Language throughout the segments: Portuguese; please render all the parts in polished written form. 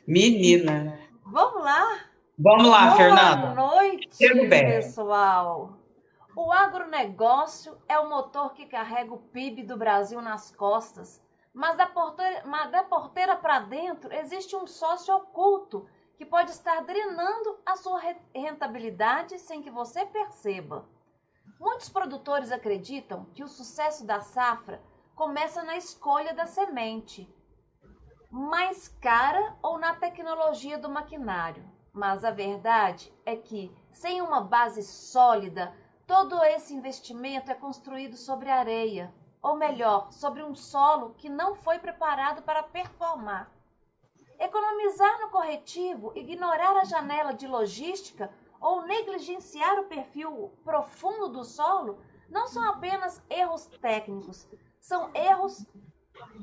Menina. Vamos lá? Vamos lá, Boa Fernanda. Chego noite, bem. pessoal. O agronegócio é o motor que carrega o PIB do Brasil nas costas, mas da porteira para dentro existe um sócio oculto que pode estar drenando a sua rentabilidade sem que você perceba. Muitos produtores acreditam que o sucesso da safra começa na escolha da semente mais cara ou na tecnologia do maquinário. Mas a verdade é que, sem uma base sólida, todo esse investimento é construído sobre areia, ou melhor, sobre um solo que não foi preparado para performar. Economizar no corretivo, ignorar a janela de logística ou negligenciar o perfil profundo do solo não são apenas erros técnicos, são erros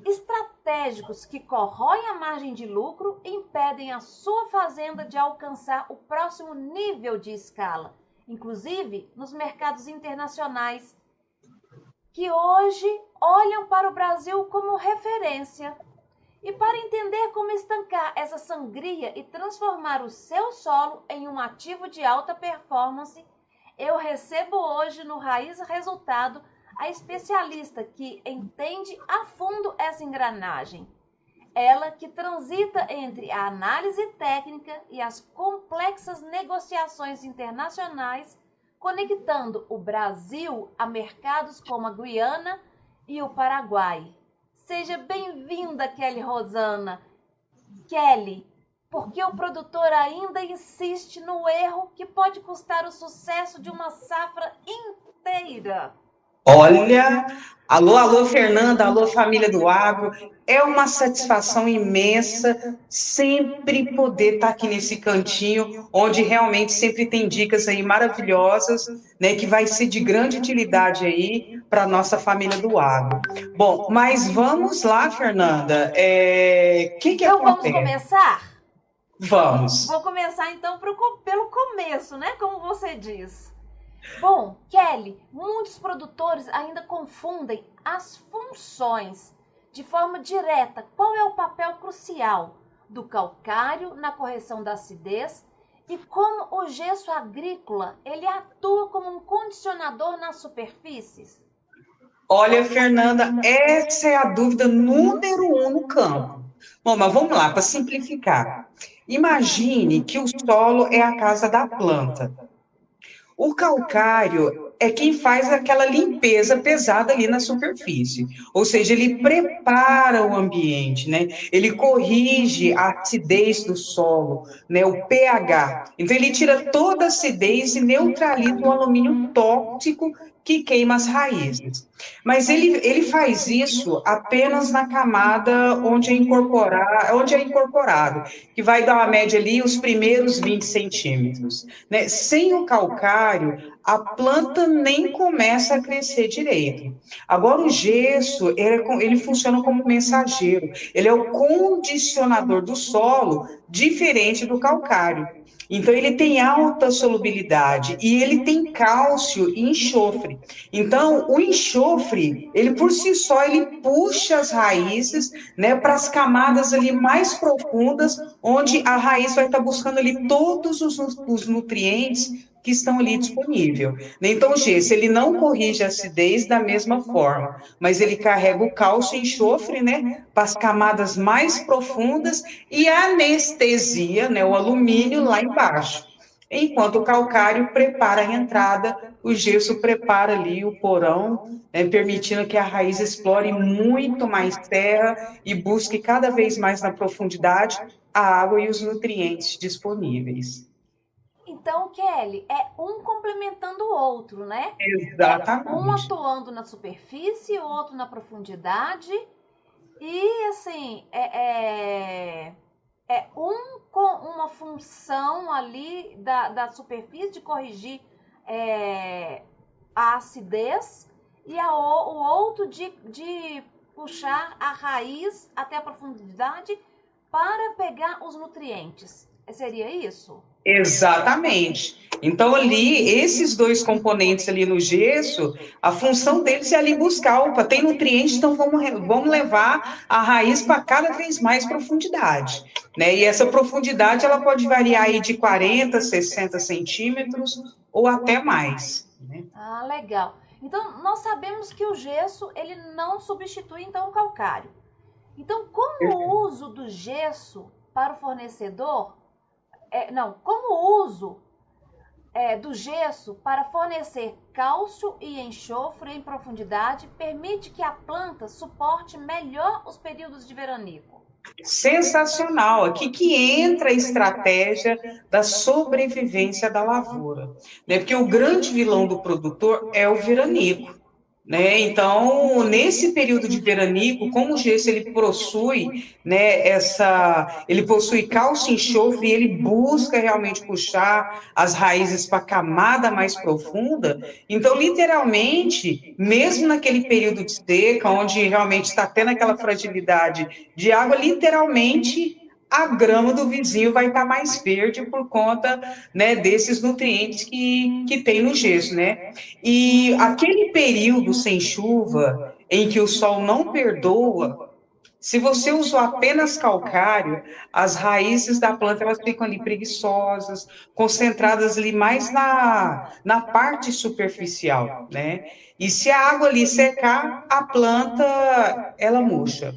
estratégicos que corroem a margem de lucro e impedem a sua fazenda de alcançar o próximo nível de escala, inclusive nos mercados internacionais, que hoje olham para o Brasil como referência. E para entender como estancar essa sangria e transformar o seu solo em um ativo de alta performance, eu recebo hoje no Raiz Resultado a especialista que entende a fundo essa engrenagem. Ela que transita entre a análise técnica e as complexas negociações internacionais, conectando o Brasil a mercados como a Guiana e o Paraguai. Seja bem-vinda, Kelly Rosana. Kelly, porque o produtor ainda insiste no erro que pode custar o sucesso de uma safra inteira? Olha, alô, alô, Fernanda, alô, família do agro. É uma satisfação imensa sempre poder estar aqui nesse cantinho, onde realmente sempre tem dicas aí maravilhosas, né, que vai ser de grande utilidade aí para a nossa família do agro. Bom, mas vamos lá, Fernanda. O que Então vamos acontece? começar? Vamos. Vou começar então pelo começo, né? Como você diz. Bom, Kelly, muitos produtores ainda confundem as funções de forma direta. Qual é o papel crucial do calcário na correção da acidez e como o gesso agrícola ele atua como um condicionador nas superfícies? Olha, Fernanda, essa é a dúvida número um no campo. Bom, mas vamos lá, para simplificar. Imagine que o solo é a casa da planta. O calcário é quem faz aquela limpeza pesada ali na superfície. Ou seja, ele prepara o ambiente, né? Ele corrige a acidez do solo, né? O pH. Então, ele tira toda a acidez e neutraliza o alumínio tóxico que queima as raízes. Mas ele faz isso apenas na camada onde é incorporado, que vai dar uma média ali os primeiros 20 centímetros. Né? Sem o calcário, a planta nem começa a crescer direito. Agora, o gesso, ele funciona como mensageiro, ele é o condicionador do solo, diferente do calcário. Então, ele tem alta solubilidade e ele tem cálcio e enxofre. Então, o enxofre, ele por si só, ele puxa as raízes, né, para as camadas ali mais profundas, onde a raiz vai estar buscando ali todos os nutrientes que estão ali disponíveis. Então, o gesso, ele não corrige a acidez da mesma forma, mas ele carrega o cálcio e enxofre, né, para as camadas mais profundas e a anestesia, né, o alumínio lá embaixo. Enquanto o calcário prepara a entrada, o gesso prepara ali o porão, né, permitindo que a raiz explore muito mais terra e busque cada vez mais na profundidade a água e os nutrientes disponíveis. Então, Kelly, é um complementando o outro, né? É um Exatamente. atuando na superfície, o outro na profundidade. E assim, é um com uma função ali da superfície de corrigir a acidez e o outro de puxar a raiz até a profundidade para pegar os nutrientes. Seria isso? Exatamente. Então, ali, esses dois componentes ali no gesso, a função deles é ali buscar, opa, tem nutriente, então vamos levar a raiz para cada vez mais profundidade, né? E essa profundidade, ela pode variar aí de 40, 60 centímetros ou até mais, né? Ah, legal. Então, nós sabemos que o gesso, ele não substitui, então, o calcário. Então, como o uso do gesso para o fornecedor, como o uso do gesso para fornecer cálcio e enxofre em profundidade permite que a planta suporte melhor os períodos de veranico? Sensacional. Aqui que entra a estratégia da sobrevivência da lavoura, né? Porque o grande vilão do produtor é o veranico, né? Então, nesse período de veranico, como o gesso ele possui, né, ele possui cálcio e enxofre, e ele busca realmente puxar as raízes para a camada mais profunda. Então, literalmente, mesmo naquele período de seca, onde realmente está tendo aquela fragilidade de água, literalmente a grama do vizinho vai estar mais verde por conta, né, desses nutrientes que tem no gesso, né? E aquele período sem chuva, em que o sol não perdoa, se você usou apenas calcário, as raízes da planta elas ficam ali preguiçosas, concentradas ali mais na parte superficial, né? E se a água ali secar, a planta ela murcha,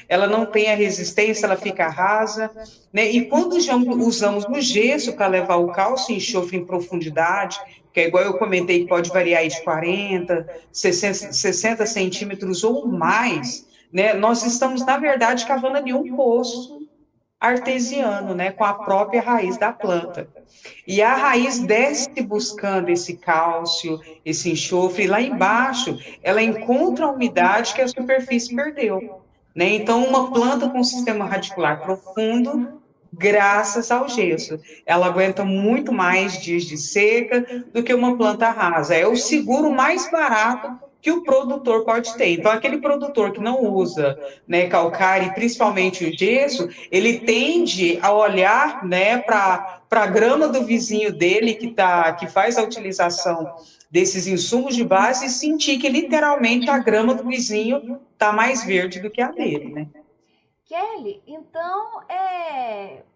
ela não tem a resistência, ela fica rasa, né? E quando usamos o gesso para levar o cálcio e enxofre em profundidade, que é igual eu comentei, que pode variar aí de 40, 60 centímetros ou mais, né? Nós estamos, na verdade, cavando ali um poço artesiano, né, com a própria raiz da planta. E a raiz desce buscando esse cálcio, esse enxofre, e lá embaixo ela encontra a umidade que a superfície perdeu, né? Então, uma planta com sistema radicular profundo, graças ao gesso, ela aguenta muito mais dias de seca do que uma planta rasa. É o seguro mais barato que o produtor pode ter. Então, aquele produtor que não usa, né, calcário e principalmente o gesso, ele tende a olhar, né, para a grama do vizinho dele que faz a utilização desses insumos de base e sentir que literalmente a grama do vizinho está mais verde do que a dele, né? Kelly, então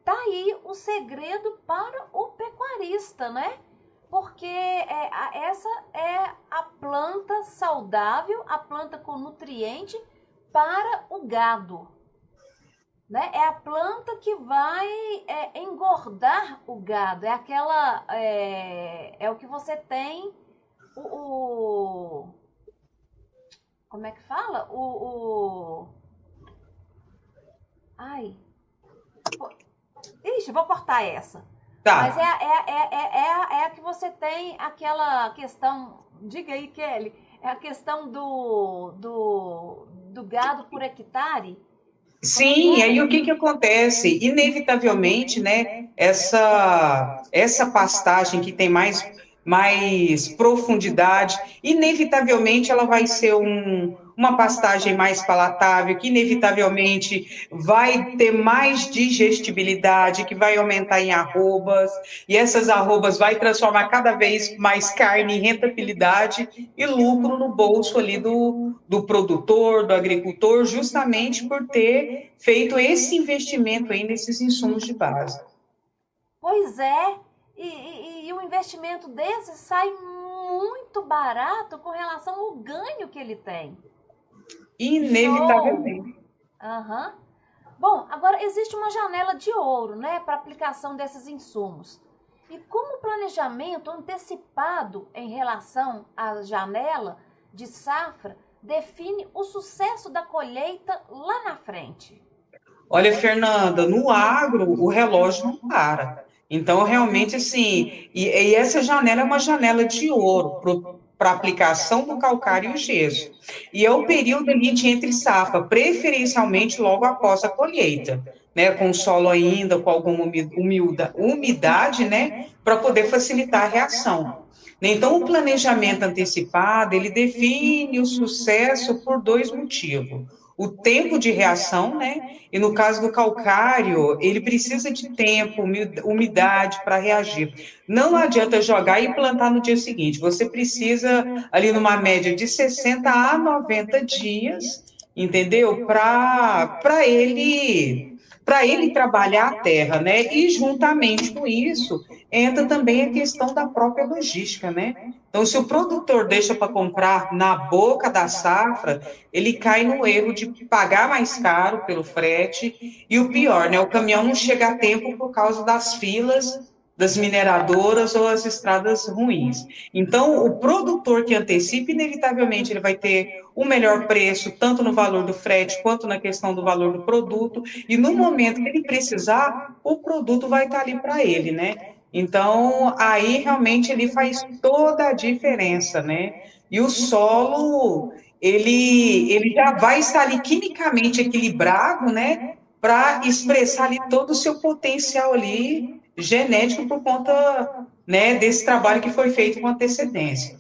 tá aí o segredo para o pecuarista, né? Porque essa é a planta saudável, a planta com nutriente para o gado, né? É a planta que vai engordar o gado, é o que você tem como é que fala? Ai. Ixi, vou cortar essa. Tá. Mas é a que você tem aquela questão. Diga aí, Kelly. É a questão do gado por hectare. Sim, aí o que acontece? Inevitavelmente, né, essa pastagem que tem mais profundidade, inevitavelmente ela vai ser uma pastagem mais palatável, que inevitavelmente vai ter mais digestibilidade, que vai aumentar em arrobas, e essas arrobas vai transformar cada vez mais carne em rentabilidade e lucro no bolso ali do produtor, do agricultor, justamente por ter feito esse investimento aí nesses insumos de base. Pois é, e o investimento desse sai muito barato com relação ao ganho que ele tem. Inevitavelmente. Uhum. Bom, agora existe uma janela de ouro, né, para aplicação desses insumos. E como o planejamento antecipado em relação à janela de safra define o sucesso da colheita lá na frente? Olha, Fernanda, no agro o relógio não para. Então, realmente, assim, e essa janela é uma janela de ouro para aplicação do calcário e o gesso. E é o período ali de entre safra, preferencialmente logo após a colheita, né, com o solo ainda com alguma umidade, né, para poder facilitar a reação. Então, o planejamento antecipado, ele define o sucesso por dois motivos. o tempo de reação, né? E no caso do calcário, ele precisa de tempo, umidade para reagir. Não adianta jogar e plantar no dia seguinte. Você precisa, ali numa média de 60 a 90 dias, entendeu? Para ele trabalhar a terra, né? E juntamente com isso entra também a questão da própria logística, né? Então, se o produtor deixa para comprar na boca da safra, ele cai no erro de pagar mais caro pelo frete e o pior, né? O caminhão não chega a tempo por causa das filas das mineradoras ou as estradas ruins. Então, o produtor que antecipa, inevitavelmente, ele vai ter o melhor preço, tanto no valor do frete quanto na questão do valor do produto, e no momento que ele precisar, o produto vai estar ali para ele, né? Então, aí realmente ele faz toda a diferença, né? E o solo, ele já vai estar ali quimicamente equilibrado, né? Para expressar ali todo o seu potencial ali genético por conta, né, desse trabalho que foi feito com antecedência.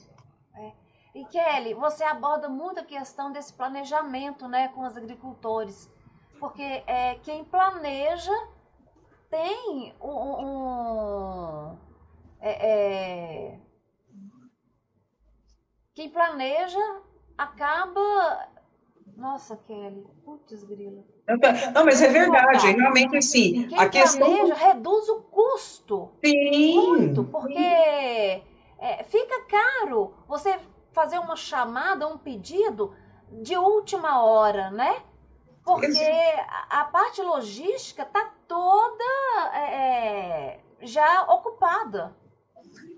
E Kelly, você aborda muito a questão desse planejamento, né, com os agricultores, porque quem planeja tem quem planeja acaba. Nossa, Kelly, putz, grila. Não, mas é verdade, realmente assim, a Quem questão. planeja reduz o custo muito, Sim, porque fica caro você fazer uma chamada, um pedido de última hora, né? Porque a parte logística está toda já ocupada.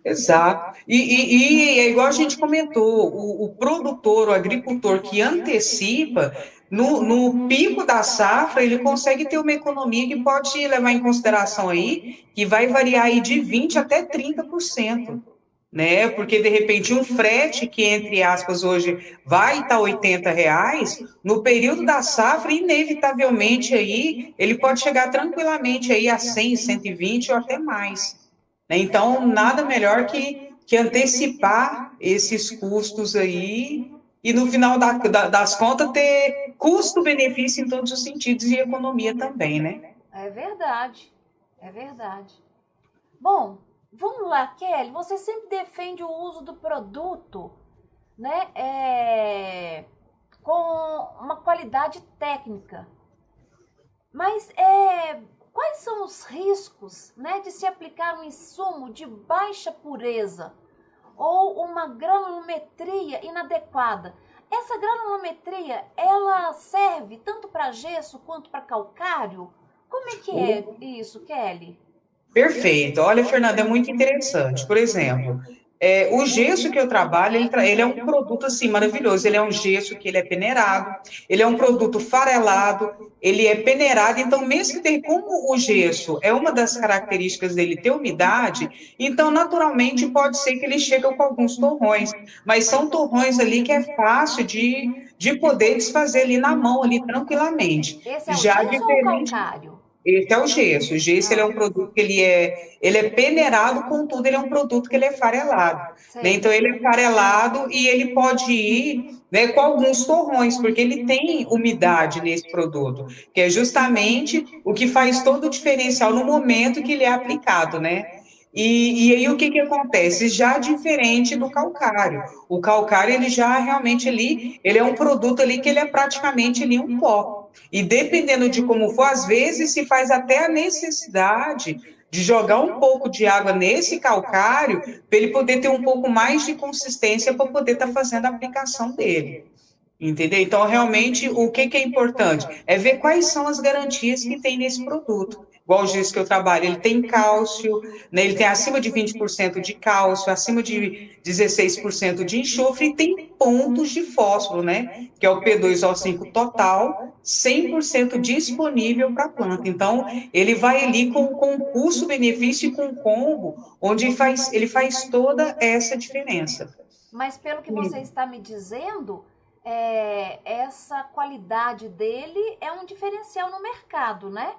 exato. E é igual a gente comentou, o produtor, o agricultor que antecipa, no pico da safra, ele consegue ter uma economia que pode levar em consideração aí, que vai variar aí de 20% até 30%. Né? Porque de repente um frete que, entre aspas, hoje vai estar R$ 80, no período da safra, inevitavelmente aí, ele pode chegar tranquilamente aí a 100, 120 ou até mais. Né? Então, nada melhor que antecipar esses custos aí e, no final das contas, ter custo-benefício em todos os sentidos e economia também, né? É verdade, é verdade. Bom, vamos lá, Kelly, você sempre defende o uso do produto, né, com uma qualidade técnica. Mas quais são os riscos, né, de se aplicar um insumo de baixa pureza ou uma granulometria inadequada? Essa granulometria, ela serve tanto para gesso quanto para calcário? Como é que é isso, Kelly? Perfeito. Olha, Fernanda, é muito interessante. Por exemplo, o gesso que eu trabalho, ele é um produto assim maravilhoso. Ele é um gesso que ele é peneirado, ele é um produto farelado, ele é peneirado. Então, mesmo que tenha, como o gesso é uma das características dele ter umidade, então naturalmente pode ser que ele chegue com alguns torrões, mas são torrões ali que é fácil de poder desfazer ali na mão ali tranquilamente. Esse é o Já gesso ou o diferente. calcário? Esse é o gesso. O gesso ele é um produto que ele é peneirado, contudo, ele é um produto que ele é farelado. Né? Sei. Então, ele é farelado e ele pode ir, né, com alguns torrões, porque ele tem umidade nesse produto, que é justamente o que faz todo o diferencial no momento que ele é aplicado, né? E aí o que acontece? Já diferente do calcário. O calcário, ele já realmente ali, ele é um produto ali que ele é praticamente ali um pó. E dependendo de como for, às vezes se faz até a necessidade de jogar um pouco de água nesse calcário para ele poder ter um pouco mais de consistência para poder estar fazendo a aplicação dele. Entendeu? Então, realmente, o que é importante? É ver quais são as garantias que tem nesse produto. Igual o gesso que eu trabalho, ele tem cálcio, né? Ele tem acima de 20% de cálcio, acima de 16% de enxofre e tem pontos de fósforo, né? Que é o P2O5 total, 100% disponível para a planta. Então, ele vai ali com custo-benefício e com combo, onde ele faz toda essa diferença. Mas pelo que você está me dizendo, essa qualidade dele é um diferencial no mercado, né?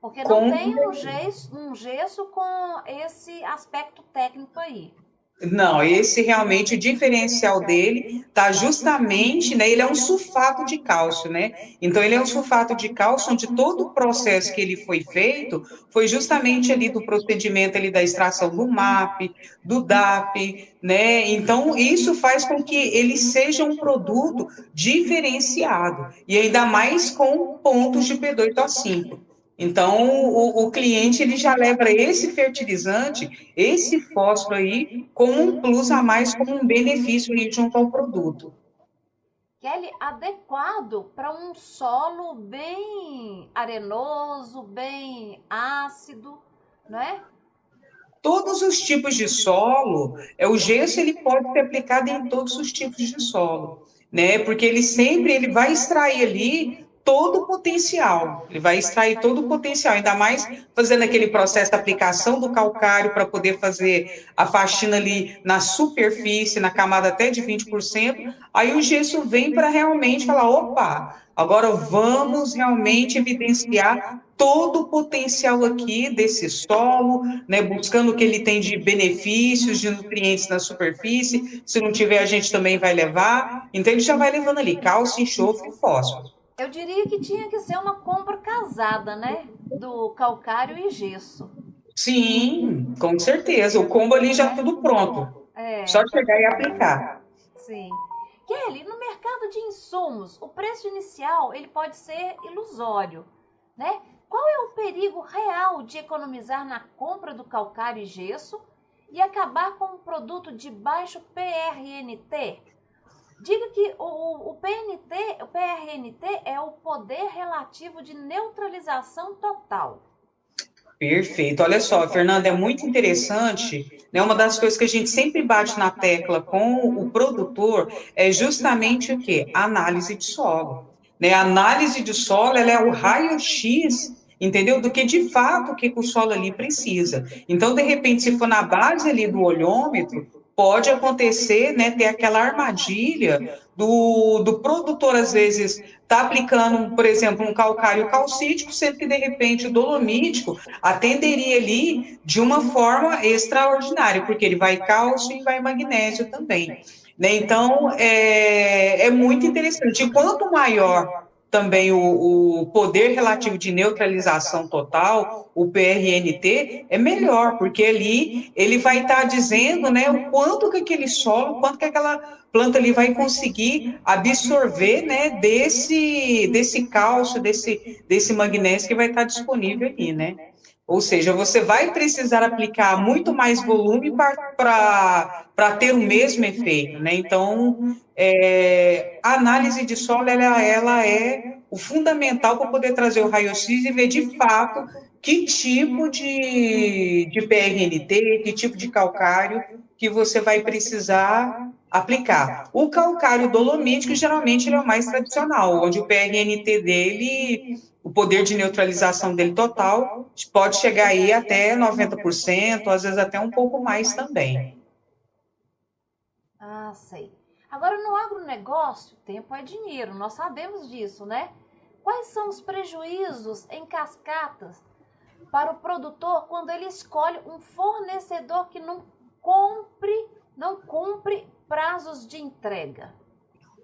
Porque não tem um gesso com esse aspecto técnico aí. Não, esse realmente o diferencial dele está justamente, né? Ele é um sulfato de cálcio, né? Então ele é um sulfato de cálcio onde todo o processo que ele foi feito foi justamente ali do procedimento ali da extração do MAP, do DAP, né? Então isso faz com que ele seja um produto diferenciado e ainda mais com pontos de P2O5. Então, o cliente ele já leva esse fertilizante, esse fósforo aí, como um plus a mais, como um benefício aí junto ao produto. Kelly, adequado para um solo bem arenoso, bem ácido, não é? Todos os tipos de solo, o gesso ele pode ser aplicado em todos os tipos de solo, né? Porque ele vai extrair ali todo o potencial, ele vai extrair todo o potencial, ainda mais fazendo aquele processo de aplicação do calcário para poder fazer a faxina ali na superfície, na camada até de 20%, aí o gesso vem para realmente falar, opa, agora vamos realmente evidenciar todo o potencial aqui desse solo, né, buscando o que ele tem de benefícios, de nutrientes na superfície. Se não tiver, a gente também vai levar. Então, ele já vai levando ali cálcio, enxofre e fósforo. Eu diria que tinha que ser uma compra casada, né? Do calcário e gesso, Sim, com certeza. O combo ali já né? tudo pronto. Só É, chegar e aplicar. sim. Kelly, no mercado de insumos, o preço inicial ele pode ser ilusório, né? Qual é o perigo real de economizar na compra do calcário e gesso e acabar com um produto de baixo PRNT? Diga que o PRNT é o poder relativo de neutralização total. Perfeito. Olha só, Fernanda, é muito interessante, né? Uma das coisas que a gente sempre bate na tecla com o produtor é justamente o quê? A análise de solo. Né? A análise de solo, ela é o raio-x, entendeu? Do que de fato o que o solo ali precisa. Então, de repente, se for na base ali do olhômetro, pode acontecer, né, ter aquela armadilha do produtor, às vezes, está aplicando, por exemplo, um calcário calcítico, sendo que, de repente, o dolomítico atenderia ali de uma forma extraordinária, porque ele vai cálcio e vai magnésio também. Né? Então, é muito interessante. E quanto maior também o poder relativo de neutralização total, o PRNT, é melhor, porque ali ele vai estar dizendo, né, o quanto que aquele solo, o quanto que aquela planta ali vai conseguir absorver, né, desse cálcio, desse magnésio que vai estar disponível ali, né? Ou seja, você vai precisar aplicar muito mais volume para ter o mesmo efeito, né? Então, a análise de solo, ela é o fundamental para poder trazer o raio-x e ver de fato que tipo de PRNT, que tipo de calcário que você vai precisar aplicar. O calcário dolomítico, geralmente, ele é o mais tradicional, onde o PRNT dele, o poder de neutralização dele total, pode chegar aí até 90%, às vezes até um pouco mais também. Ah, sei. Agora, no agronegócio, tempo é dinheiro, nós sabemos disso, né? Quais são os prejuízos em cascatas para o produtor quando ele escolhe um fornecedor que não cumpre prazos de entrega?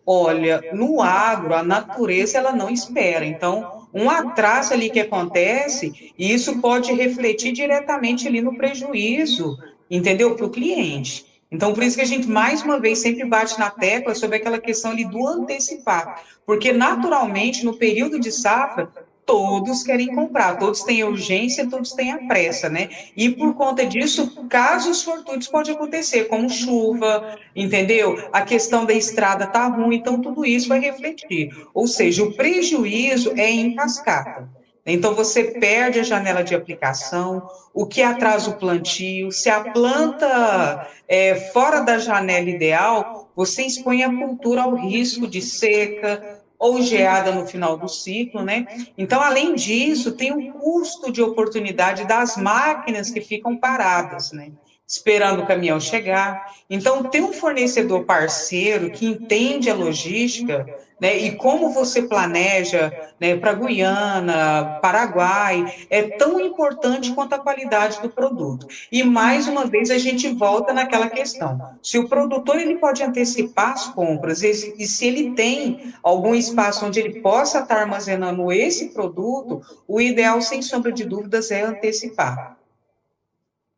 Olha, no agro, a natureza ela não espera. Então, um atraso ali que acontece, e isso pode refletir diretamente ali no prejuízo, entendeu? Para o cliente. Então, por isso que a gente, mais uma vez, sempre bate na tecla sobre aquela questão ali do antecipar. Porque, naturalmente, no período de safra, todos querem comprar, todos têm urgência, todos têm a pressa, né? E por conta disso, casos fortuitos podem acontecer, como chuva, entendeu? A questão da estrada tá ruim, então tudo isso vai refletir. Ou seja, o prejuízo é em cascata. Então, você perde a janela de aplicação, o que atrasa o plantio. Se a planta é fora da janela ideal, você expõe a cultura ao risco de seca ou geada no final do ciclo, né? Então, além disso, tem o custo de oportunidade das máquinas que ficam paradas, né? esperando o caminhão chegar. Então, ter um fornecedor parceiro que entende a logística, né, e como você planeja, né, para Guiana, Paraguai, é tão importante quanto a qualidade do produto. E mais uma vez a gente volta naquela questão: se o produtor ele pode antecipar as compras e se ele tem algum espaço onde ele possa estar armazenando esse produto, o ideal, sem sombra de dúvidas, é antecipar.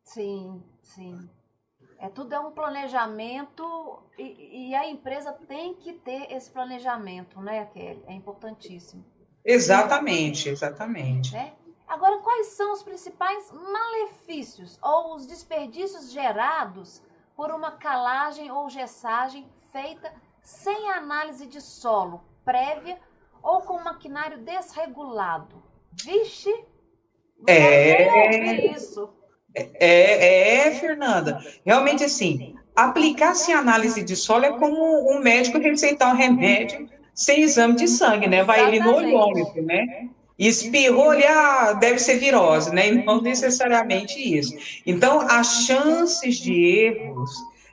Sim, sim. Tudo é um planejamento e a empresa tem que ter esse planejamento, né, Kelly? É importantíssimo. Exatamente, exatamente. Né? Agora, quais são os principais malefícios ou os desperdícios gerados por uma calagem ou gessagem feita sem análise de solo prévia ou com maquinário desregulado? Vixe, não quero nem ouvir isso. Fernanda. Realmente, assim, aplicar sem análise de solo é como um médico receitar um remédio sem exame de sangue, né? Vai ele no Exatamente. olhômetro, né? Espirrou ali, deve ser virose, né? E não necessariamente isso. Então, as chances de erros,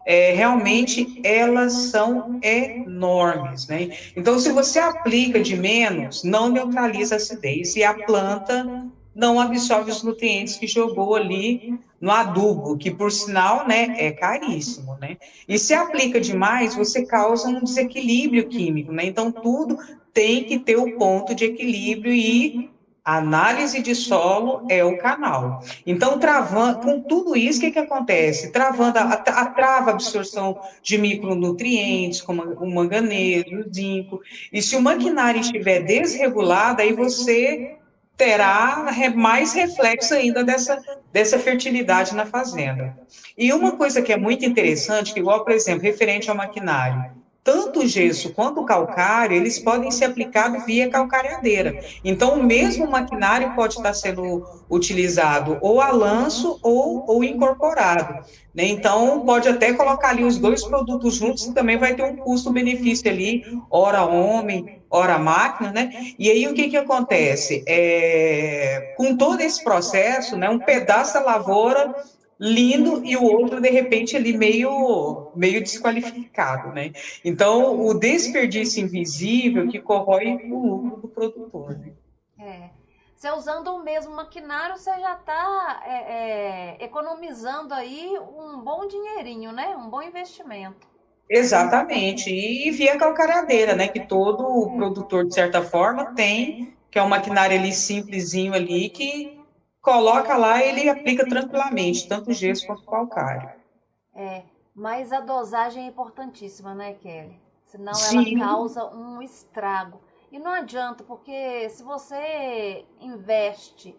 realmente, elas são enormes, né? Então, se você aplica de menos, não neutraliza a acidez e a planta não absorve os nutrientes que jogou ali no adubo, que por sinal, né, é caríssimo, né? E se aplica demais, você causa um desequilíbrio químico, né? Então tudo tem que ter o ponto de equilíbrio e a análise de solo é o canal. Então, travando, com tudo isso, o que acontece? Travando trava a absorção de micronutrientes, como o manganês, o zinco. E se o maquinário estiver desregulado, aí você terá mais reflexo ainda dessa fertilidade na fazenda. E uma coisa que é muito interessante, que igual, por exemplo, referente ao maquinário, tanto o gesso quanto o calcário, eles podem ser aplicados via calcareadeira. Então, o mesmo maquinário pode estar sendo utilizado ou a lanço ou incorporado. Né? Então, pode até colocar ali os dois produtos juntos, que também vai ter um custo-benefício ali, hora homem, hora máquina, né? E aí o que acontece? Com todo esse processo, né, um pedaço da lavoura lindo e o outro, de repente, ali meio desqualificado, né? Então, o desperdício invisível que corrói o lucro do produtor, né? Você usando o mesmo maquinário, você já está economizando aí um bom dinheirinho, né? Um bom investimento. Exatamente. E via calcareadeira, né? Que todo produtor, de certa forma, tem, que é um maquinário ali simplesinho ali, que coloca lá e ele aplica tranquilamente, tanto gesso quanto calcário. Mas a dosagem é importantíssima, né, Kelly? Senão ela Sim, causa um estrago. E não adianta, porque se você investe,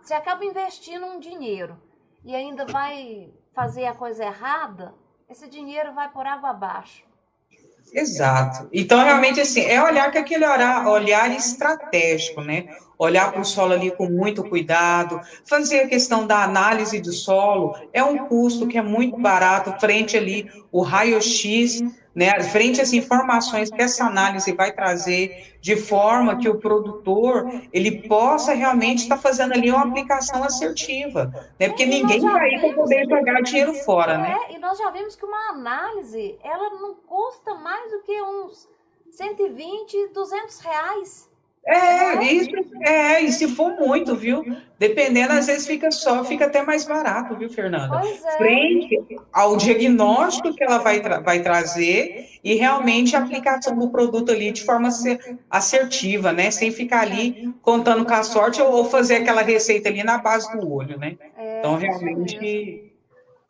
você acaba investindo um dinheiro e ainda vai fazer a coisa errada, esse dinheiro vai por água abaixo. exato. Então, realmente, assim, é olhar com aquele olhar estratégico, né? Olhar para o solo ali com muito cuidado, fazer a questão da análise do solo, é um custo que é muito barato, frente ali o raio-x, né? Frente às informações que essa análise vai trazer, de forma que o produtor, ele possa realmente estar fazendo ali uma aplicação assertiva, né? Porque E nós ninguém já está aí para vimos poder jogar dinheiro fora, né? e nós já vimos que uma análise, ela não custa mais do que uns 120, R$ 200, né? Isso e se for muito, viu? Dependendo, às vezes fica até mais barato, viu, Fernanda? Pois é. Frente ao diagnóstico que ela vai trazer e realmente a aplicação do produto ali de forma assertiva, né? Sem ficar ali contando com a sorte ou fazer aquela receita ali na base do olho, né? Então, Isso mesmo. realmente,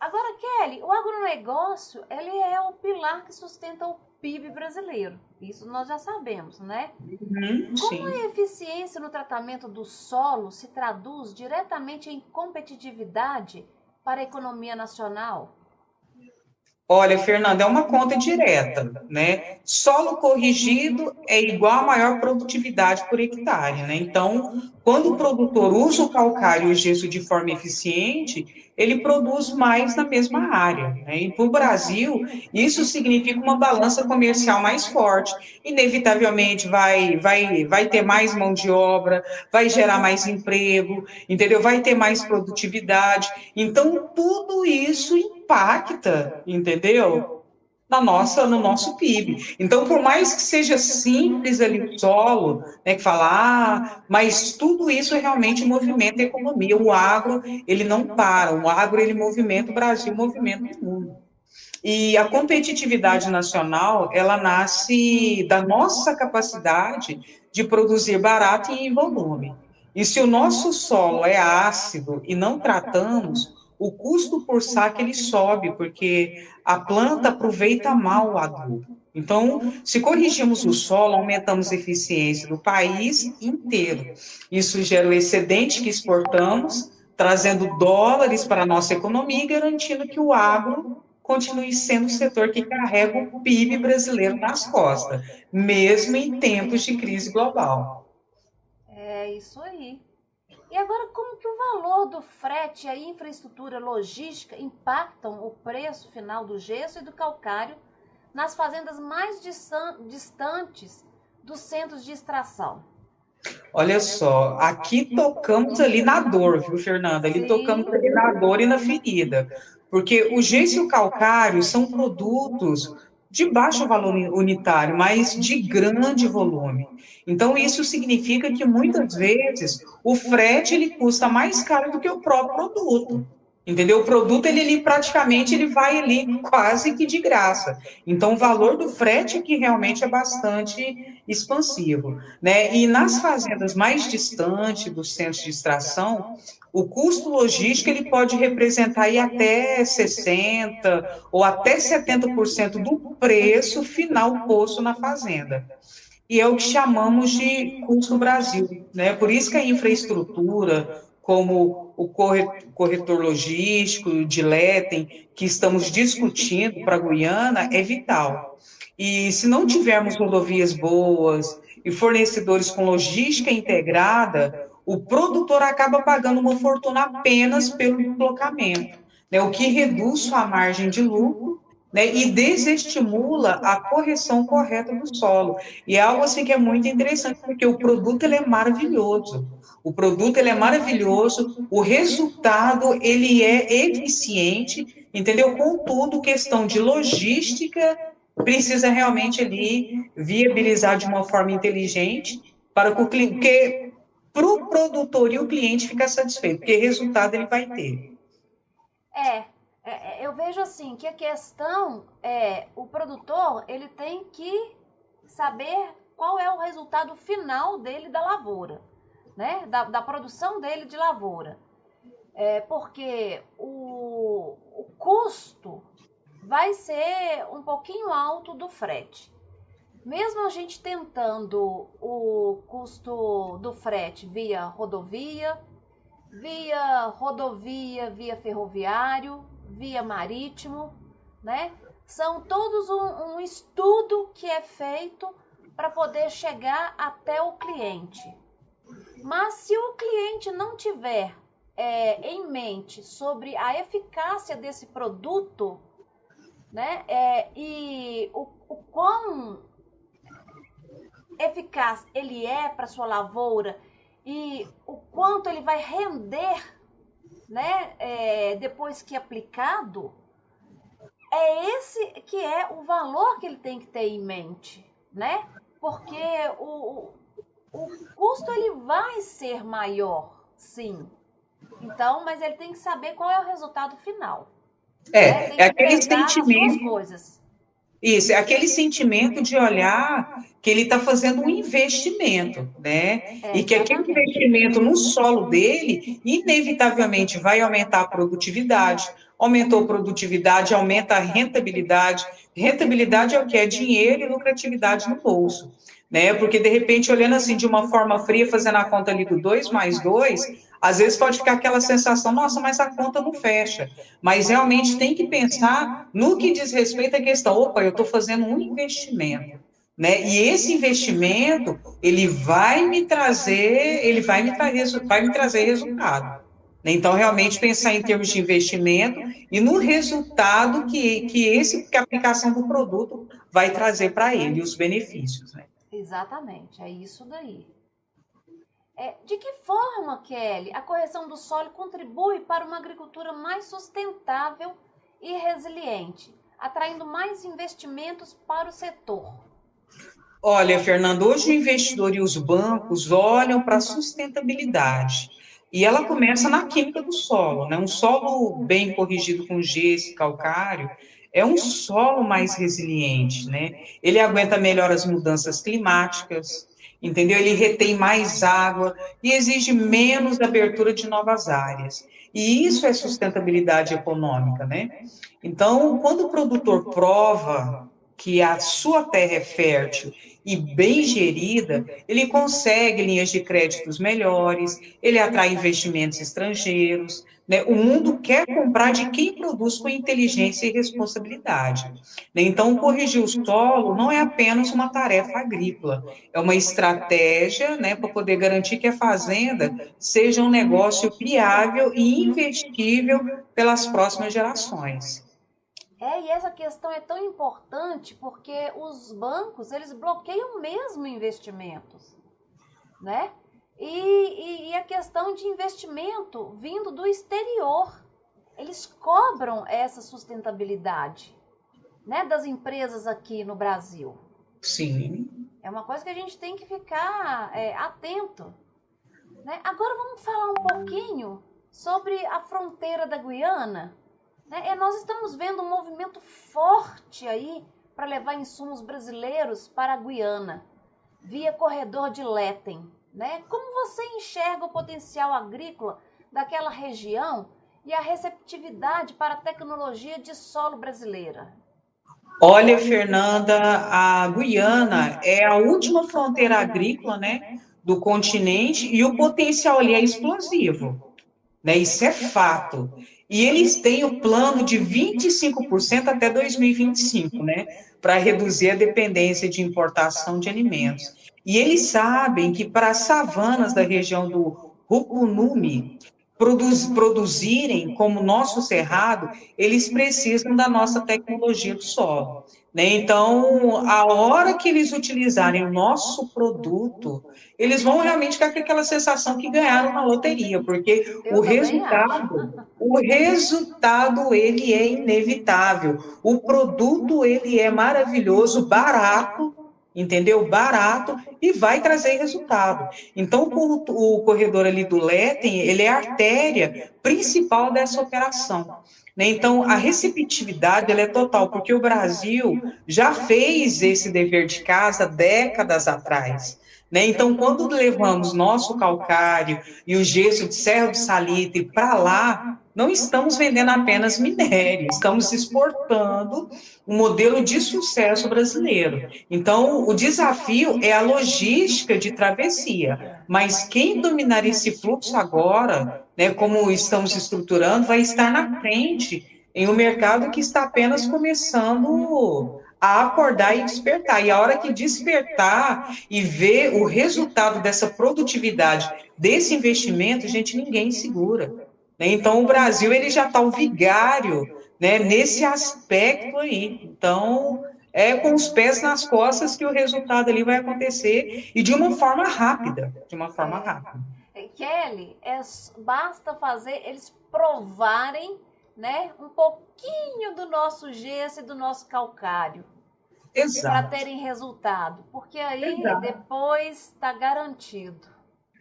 Agora, Kelly, o agronegócio, ele é o pilar que sustenta o PIB brasileiro. Isso nós já sabemos, né? Como sim. a eficiência no tratamento do solo se traduz diretamente em competitividade para a economia nacional? Olha, Fernanda, é uma conta direta, né? Solo corrigido é igual a maior produtividade por hectare, né? Então, quando o produtor usa o calcário e o gesso de forma eficiente, ele produz mais na mesma área, né? E para o Brasil, isso significa uma balança comercial mais forte. Inevitavelmente vai ter mais mão de obra, vai gerar mais emprego, entendeu? Vai ter mais produtividade. Então, tudo isso impacta, entendeu? No nosso PIB. Então, por mais que seja simples ali o solo, né, que fala, mas tudo isso realmente movimenta a economia. O agro, ele não para, o agro, ele movimenta o Brasil, movimenta o mundo. E a competitividade nacional, ela nasce da nossa capacidade de produzir barato e em volume. E se o nosso solo é ácido e não tratamos, o custo por saca ele sobe, porque a planta aproveita mal o adubo. Então, se corrigimos o solo, aumentamos a eficiência do país inteiro. Isso gera o excedente que exportamos, trazendo dólares para a nossa economia e garantindo que o agro continue sendo o setor que carrega o PIB brasileiro nas costas, mesmo em tempos de crise global. É isso aí. E agora, como que o valor do frete e a infraestrutura logística impactam o preço final do gesso e do calcário nas fazendas mais distantes dos centros de extração? Olha só, aqui tocamos ali na dor, viu, Fernanda? Ali tocamos Sim, ali na dor e na ferida. Porque o gesso e o calcário são produtos de baixo valor unitário, mas de grande volume. Então, isso significa que muitas vezes o frete ele custa mais caro do que o próprio produto. Entendeu? O produto ele praticamente ele vai ali quase que de graça. Então, o valor do frete que realmente é bastante expansivo, né? E nas fazendas mais distantes dos centros de extração, o custo logístico ele pode representar aí até 60 ou até 70% do preço final posto na fazenda. E é o que chamamos de custo Brasil, né? Por isso que a infraestrutura, como o corretor logístico, de Letem, que estamos discutindo para a Guiana, é vital. E se não tivermos rodovias boas e fornecedores com logística integrada, o produtor acaba pagando uma fortuna apenas pelo deslocamento, né? O que reduz sua margem de lucro, né, e desestimula a correção correta do solo. E é algo assim que é muito interessante, porque o produto ele é maravilhoso. O produto ele é maravilhoso, o resultado ele é eficiente, entendeu? Contudo, questão de logística precisa realmente ali viabilizar de uma forma inteligente para que o cliente, porque para o produtor e o cliente ficar satisfeito, porque resultado ele vai ter. é, eu vejo assim que a questão é o produtor ele tem que saber qual é o resultado final dele da lavoura, né? Da produção dele de lavoura. Porque o custo vai ser um pouquinho alto do frete. Mesmo a gente tentando o custo do frete via rodovia, via ferroviário, via marítimo, né? São todos um estudo que é feito para poder chegar até o cliente. Mas se o cliente não tiver em mente sobre a eficácia desse produto, né? E o quão eficaz ele é para sua lavoura e o quanto ele vai render, né? Depois que aplicado, é esse que é o valor que ele tem que ter em mente, né? Porque o custo ele vai ser maior, sim. Então, mas ele tem que saber qual é o resultado final. Né? Tem É que aquele pesar as duas sentimento. coisas. Isso, é aquele sentimento de olhar que ele está fazendo um investimento, né? E que aquele Exatamente. investimento no solo dele, inevitavelmente, vai aumentar a produtividade. Aumentou a produtividade, aumenta a rentabilidade. Rentabilidade é o que? É dinheiro e lucratividade no bolso. Né? Porque, de repente, olhando assim de uma forma fria, fazendo a conta ali do 2 mais 2, às vezes pode ficar aquela sensação, nossa, mas a conta não fecha. Mas realmente tem que pensar no que diz respeito à questão, opa, eu estou fazendo um investimento, né? E esse investimento, vai me trazer resultado. Então, realmente pensar em termos de investimento e no resultado que a aplicação do produto vai trazer para ele, os benefícios, né? Exatamente, é isso daí. De que forma, Kelly, a correção do solo contribui para uma agricultura mais sustentável e resiliente, atraindo mais investimentos para o setor? Olha, Fernando, hoje o investidor e os bancos olham para a sustentabilidade. E ela começa na química do solo, né? Um solo bem corrigido com gesso e calcário é um solo mais resiliente, né? Ele aguenta melhor as mudanças climáticas, entendeu? Ele retém mais água e exige menos abertura de novas áreas. E isso é sustentabilidade econômica, né? Então, quando o produtor prova que a sua terra é fértil e bem gerida, ele consegue linhas de créditos melhores, ele atrai investimentos estrangeiros, né? O mundo quer comprar de quem produz com inteligência e responsabilidade, né? Então, corrigir o solo não é apenas uma tarefa agrícola, é uma estratégia, né, para poder garantir que a fazenda seja um negócio viável e investível pelas próximas gerações. E essa questão é tão importante porque os bancos, eles bloqueiam mesmo investimentos, né? E a questão de investimento vindo do exterior, eles cobram essa sustentabilidade, né, das empresas aqui no Brasil. Sim. É uma coisa que a gente tem que ficar atento, né? Agora vamos falar um pouquinho sobre a fronteira da Guiana. Nós estamos vendo um movimento forte aí para levar insumos brasileiros para a Guiana, via corredor de Leten, né? Como você enxerga o potencial agrícola daquela região e a receptividade para a tecnologia de solo brasileira? Olha, Fernanda, a Guiana é a última fronteira agrícola, né, do continente e o potencial ali é explosivo, né? Isso é fato. E eles têm o plano de 25% até 2025, né, para reduzir a dependência de importação de alimentos. E eles sabem que para as savanas da região do Rupununi produzirem como nosso cerrado, eles precisam da nossa tecnologia do solo, né? Então, a hora que eles utilizarem o nosso produto, eles vão realmente ficar com aquela sensação que ganharam na loteria, porque o resultado ele é inevitável. O produto ele é maravilhoso, barato, entendeu? Barato e vai trazer resultado. Então, o corredor ali do Letem, ele é a artéria principal dessa operação, né? Então, a receptividade ela é total, porque o Brasil já fez esse dever de casa décadas atrás, né? Então, quando levamos nosso calcário e o gesso de Serra do Salitre para lá, não estamos vendendo apenas minério, estamos exportando um modelo de sucesso brasileiro. Então, o desafio é a logística de travessia, mas quem dominar esse fluxo agora, né, como estamos estruturando, vai estar na frente em um mercado que está apenas começando a acordar e despertar. E a hora que despertar e ver o resultado dessa produtividade, desse investimento, gente, ninguém segura, né? Então, o Brasil ele já está o vigário, né, nesse aspecto aí. Então, é com os pés nas costas que o resultado ali vai acontecer e de uma forma rápida, de uma forma rápida. Kelly, basta fazer eles provarem, né, um pouquinho do nosso gesso e do nosso calcário para terem resultado, porque aí depois está garantido.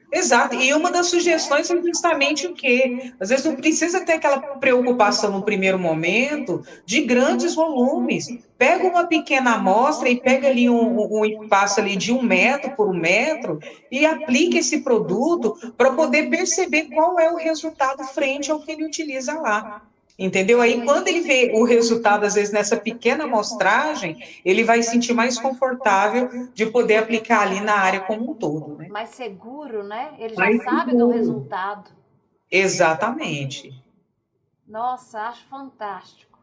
Exato, e uma das sugestões é justamente o quê? Às vezes não precisa ter aquela preocupação no primeiro momento de grandes volumes. Pega uma pequena amostra e pega ali um espaço ali de 1 metro por 1 metro e aplica esse produto para poder perceber qual é o resultado frente ao que ele utiliza lá. Entendeu? Aí, quando ele vê o resultado, às vezes, nessa pequena amostragem, ele vai se sentir mais confortável de poder aplicar ali na área como um todo, né? Mais seguro, né? Ele já sabe do resultado. Exatamente. Nossa, acho fantástico.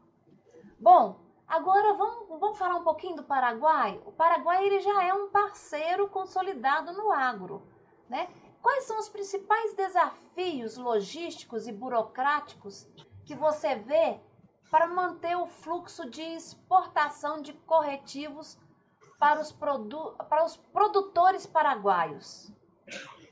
Bom, agora vamos falar um pouquinho do Paraguai. O Paraguai ele já é um parceiro consolidado no agro, né? Quais são os principais desafios logísticos e burocráticos que você vê para manter o fluxo de exportação de corretivos para os produtores paraguaios?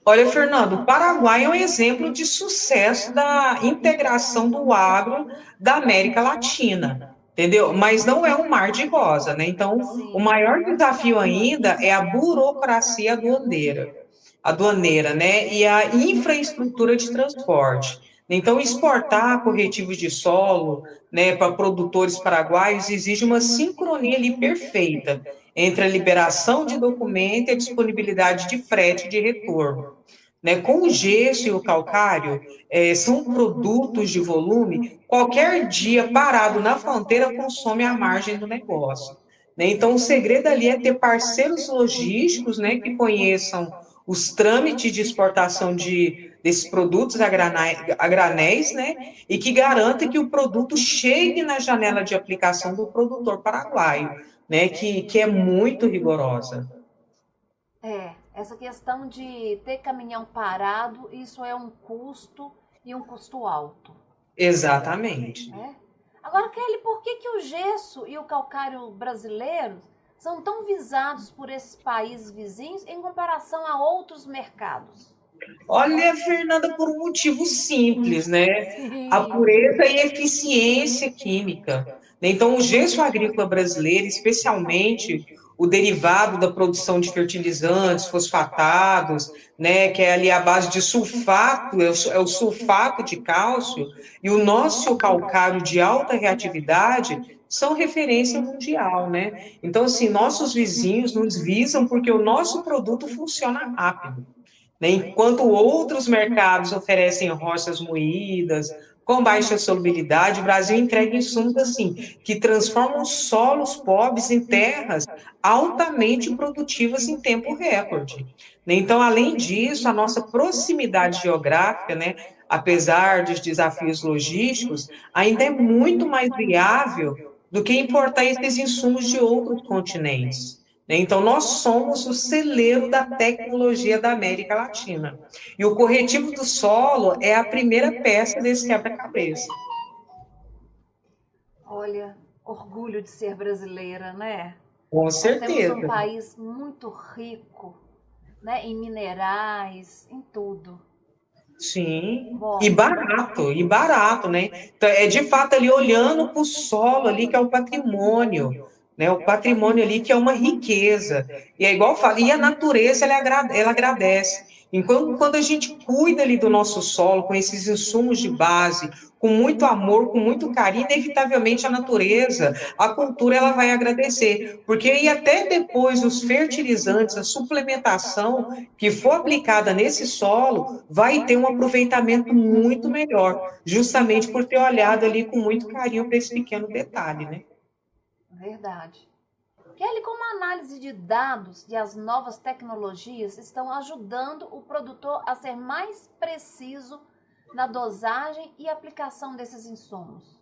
Olha, Fernando, o Paraguai é um exemplo de sucesso da integração do agro da América Latina, entendeu? Mas não é um mar de rosa, né? Então, o Sim. maior desafio ainda é a burocracia aduaneira, né? E a infraestrutura de transporte. Então, exportar corretivos de solo, né, para produtores paraguaios exige uma sincronia ali perfeita entre a liberação de documento e a disponibilidade de frete de retorno. Né, com o gesso e o calcário, são produtos de volume, qualquer dia parado na fronteira consome a margem do negócio. Né? Então, o segredo ali é ter parceiros logísticos, né, que conheçam os trâmites de exportação desses produtos a granéis, né, e que garanta que o produto chegue na janela de aplicação do produtor paraguaio, né, que é muito rigorosa. Essa questão de ter caminhão parado, isso é um custo e um custo alto, Exatamente. né? Agora, Kelly, por que o gesso e o calcário brasileiros são tão visados por esses países vizinhos em comparação a outros mercados? Olha, Fernanda, por um motivo simples, né? A Sim. pureza e eficiência química. Então, o gesso agrícola brasileiro, especialmente o derivado da produção de fertilizantes, fosfatados, né, que é ali a base de sulfato, é o sulfato de cálcio, e o nosso calcário de alta reatividade são referência mundial, né? Então, assim, nossos vizinhos nos visam porque o nosso produto funciona rápido. Né? Enquanto outros mercados oferecem rochas moídas, com baixa solubilidade, o Brasil entrega insumos assim, que transformam solos pobres em terras altamente produtivas em tempo recorde. Né? Então, além disso, a nossa proximidade geográfica, né, apesar dos desafios logísticos, ainda é muito mais viável do que importar esses insumos de outros continentes. Né? Então, nós somos o celeiro da tecnologia da América Latina. E o corretivo do solo é a primeira peça desse quebra-cabeça. Olha, orgulho de ser brasileira, né? Com Nós temos um certeza. país muito rico, né, em minerais, em tudo. Sim. Bom, E barato, né? Então, é de fato ali olhando para o solo ali, que é o patrimônio, né? O patrimônio ali que é uma riqueza. E é igual eu falo, e a natureza ela agradece. Enquanto quando a gente cuida ali do nosso solo, com esses insumos de base, com muito amor, com muito carinho, inevitavelmente a natureza, a cultura, ela vai agradecer. Porque aí até depois os fertilizantes, a suplementação que for aplicada nesse solo, vai ter um aproveitamento muito melhor, justamente por ter olhado ali com muito carinho para esse pequeno detalhe, né? verdade. Kelly, como a análise de dados e as novas tecnologias estão ajudando o produtor a ser mais preciso na dosagem e aplicação desses insumos?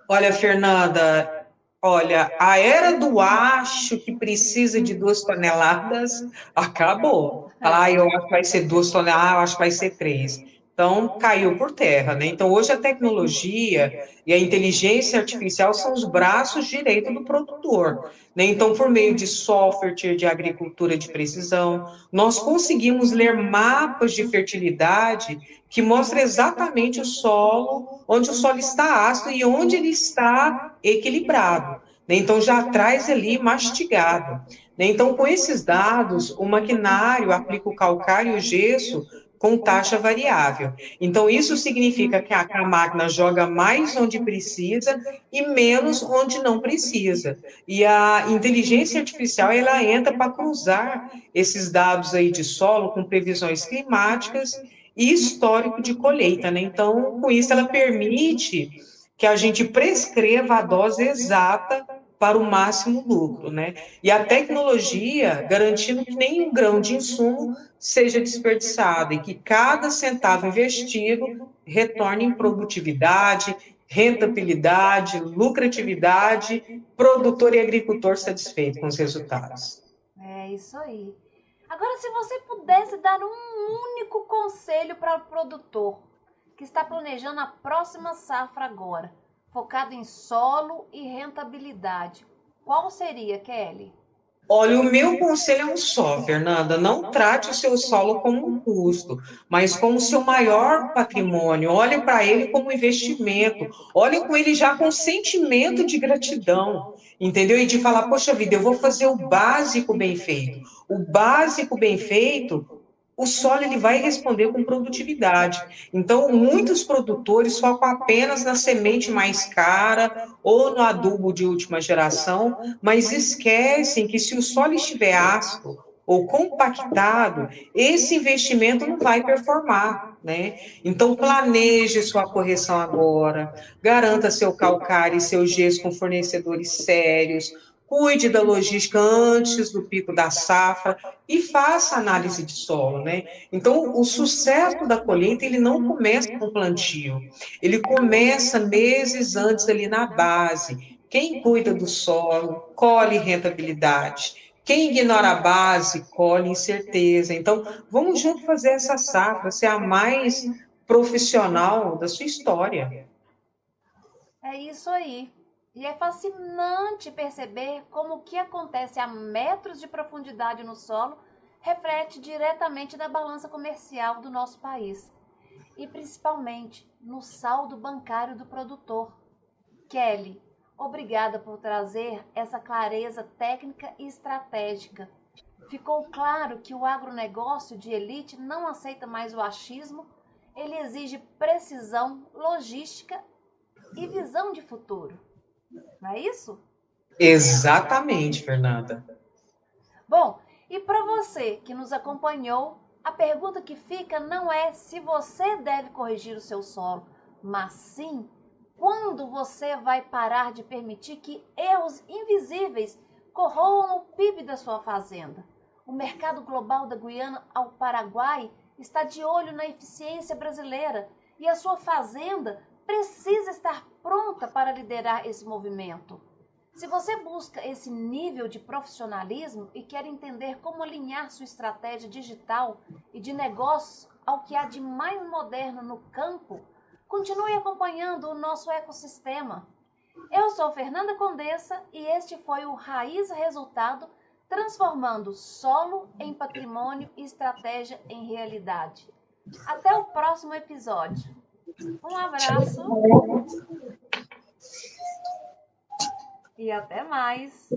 Olha, Fernanda, olha, a era do acho que precisa de 2 toneladas acabou. Ah, eu acho que vai ser 2 toneladas, eu acho que vai ser 3. Então, caiu por terra, né? Então, hoje a tecnologia e a inteligência artificial são os braços direitos do produtor, né? Então, por meio de software de agricultura de precisão, nós conseguimos ler mapas de fertilidade que mostram exatamente o solo, onde o solo está ácido e onde ele está equilibrado. Né? Então, já traz ali mastigado. Né? Então, com esses dados, o maquinário aplica o calcário e o gesso com taxa variável. Então, isso significa que a máquina joga mais onde precisa e menos onde não precisa. E a inteligência artificial, ela entra para cruzar esses dados aí de solo com previsões climáticas e histórico de colheita, né? Então, com isso, ela permite que a gente prescreva a dose exata para o máximo lucro, né? E a tecnologia garantindo que nenhum grão de insumo seja desperdiçado e que cada centavo investido retorne em produtividade, rentabilidade, lucratividade, produtor e agricultor satisfeito com os resultados. É isso aí. Agora, se você pudesse dar um único conselho para o produtor que está planejando a próxima safra agora, focado em solo e rentabilidade, qual seria, Kelly? Olha, o meu conselho é um só, Fernanda. Não trate o seu solo como um custo, mas como o seu maior patrimônio. Olhe para ele como investimento. Olhe com ele já com sentimento de gratidão, entendeu? E de falar, poxa vida, eu vou fazer o básico bem feito. O básico bem feito, o solo ele vai responder com produtividade. Então, muitos produtores focam apenas na semente mais cara ou no adubo de última geração, mas esquecem que se o solo estiver ácido ou compactado, esse investimento não vai performar, né? Então, planeje sua correção agora, garanta seu calcário e seu gesso com fornecedores sérios, cuide da logística antes do pico da safra e faça análise de solo, né? Então, o sucesso da colheita, ele não começa com plantio, ele começa meses antes ali na base. Quem cuida do solo, colhe rentabilidade. Quem ignora a base, colhe incerteza. Então, vamos junto fazer essa safra, ser a mais profissional da sua história. É isso aí. E é fascinante perceber como o que acontece a metros de profundidade no solo reflete diretamente na balança comercial do nosso país e principalmente no saldo bancário do produtor. Kelly, obrigada por trazer essa clareza técnica e estratégica. Ficou claro que o agronegócio de elite não aceita mais o achismo, ele exige precisão, logística e visão de futuro. Não é isso? Exatamente, Fernanda. Bom, e para você que nos acompanhou, a pergunta que fica não é se você deve corrigir o seu solo, mas sim quando você vai parar de permitir que erros invisíveis corroam o PIB da sua fazenda. O mercado global da Guiana ao Paraguai está de olho na eficiência brasileira e a sua fazenda precisa estar pronta para liderar esse movimento. Se você busca esse nível de profissionalismo e quer entender como alinhar sua estratégia digital e de negócios ao que há de mais moderno no campo, continue acompanhando o nosso ecossistema. Eu sou Fernanda Condessa e este foi o Raiz Resultado, transformando solo em patrimônio e estratégia em realidade. Até o próximo episódio. Um abraço e até mais!